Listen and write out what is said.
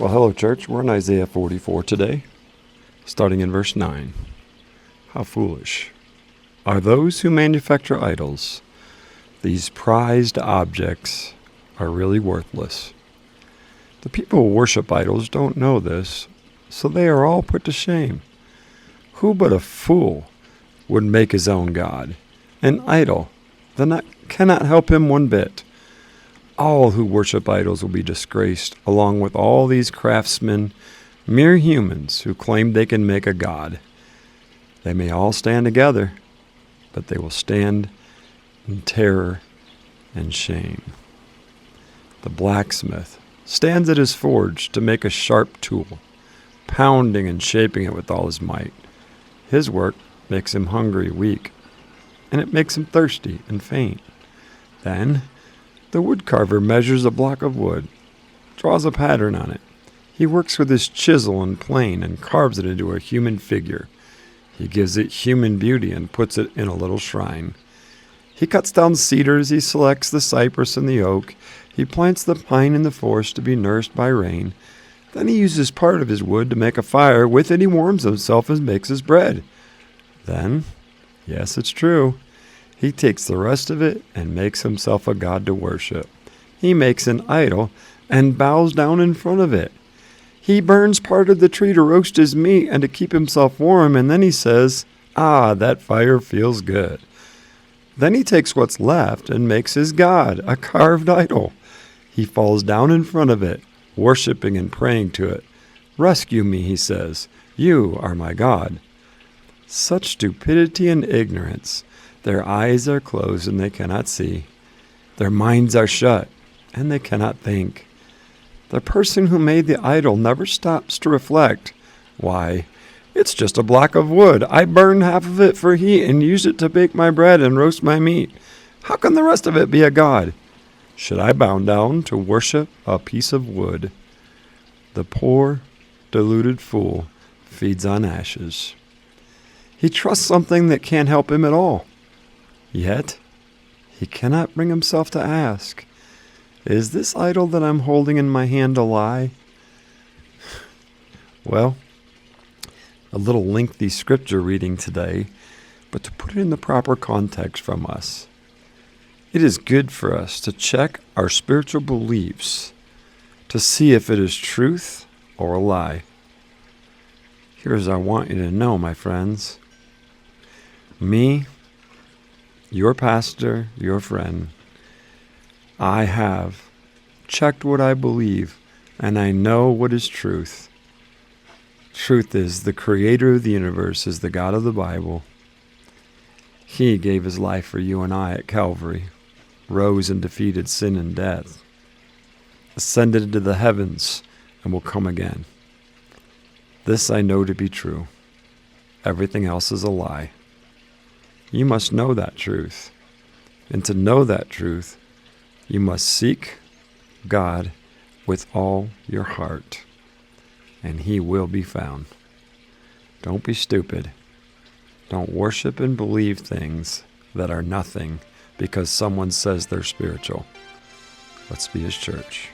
Well, hello, church. We're in Isaiah 44 today, starting in verse 9. How foolish are those who manufacture idols. These prized objects are really worthless. The people who worship idols don't know this, so they are all put to shame. Who but a fool would make his own god, an idol that cannot help him one bit? All who worship idols will be disgraced, along with all these craftsmen, mere humans who claim they can make a god. They may all stand together, but they will stand in terror and shame. The blacksmith stands at his forge to make a sharp tool, pounding and shaping it with all his might. His work makes him hungry, weak, and it makes him thirsty and faint. Then the woodcarver measures a block of wood, draws a pattern on it. He works with his chisel and plane and carves it into a human figure. He gives it human beauty and puts it in a little shrine. He cuts down cedars, he selects the cypress and the oak. He plants the pine in the forest to be nourished by rain. Then he uses part of his wood to make a fire. With it he warms himself and makes his bread. Then, yes, it's true, he takes the rest of it and makes himself a god to worship. He makes an idol and bows down in front of it. He burns part of the tree to roast his meat and to keep himself warm, and then he says, "Ah, that fire feels good." Then he takes what's left and makes his god, a carved idol. He falls down in front of it, worshiping and praying to it. "Rescue me," he says. "You are my God." Such stupidity and ignorance. Their eyes are closed and they cannot see. Their minds are shut and they cannot think. The person who made the idol never stops to reflect. Why, it's just a block of wood. I burned half of it for heat and used it to bake my bread and roast my meat. How can the rest of it be a god? Should I bow down to worship a piece of wood? The poor, deluded fool feeds on ashes. He trusts something that can't help him at all. Yet, he cannot bring himself to ask, "Is this idol that I'm holding in my hand a lie?" Well, a little lengthy scripture reading today, but to put it in the proper context from us. It is good for us to check our spiritual beliefs to see if it is truth or a lie. Here's what I want you to know, my friends. Me, your pastor, your friend, I have checked what I believe, and I know what is truth. Truth is the creator of the universe is the God of the Bible. He gave his life for you and I at Calvary, rose and defeated sin and death, ascended into the heavens, and will come again. This I know to be true. Everything else is a lie. You must know that truth. And to know that truth, you must seek God with all your heart, and he will be found. Don't be stupid. Don't worship and believe things that are nothing because someone says they're spiritual. Let's be his church.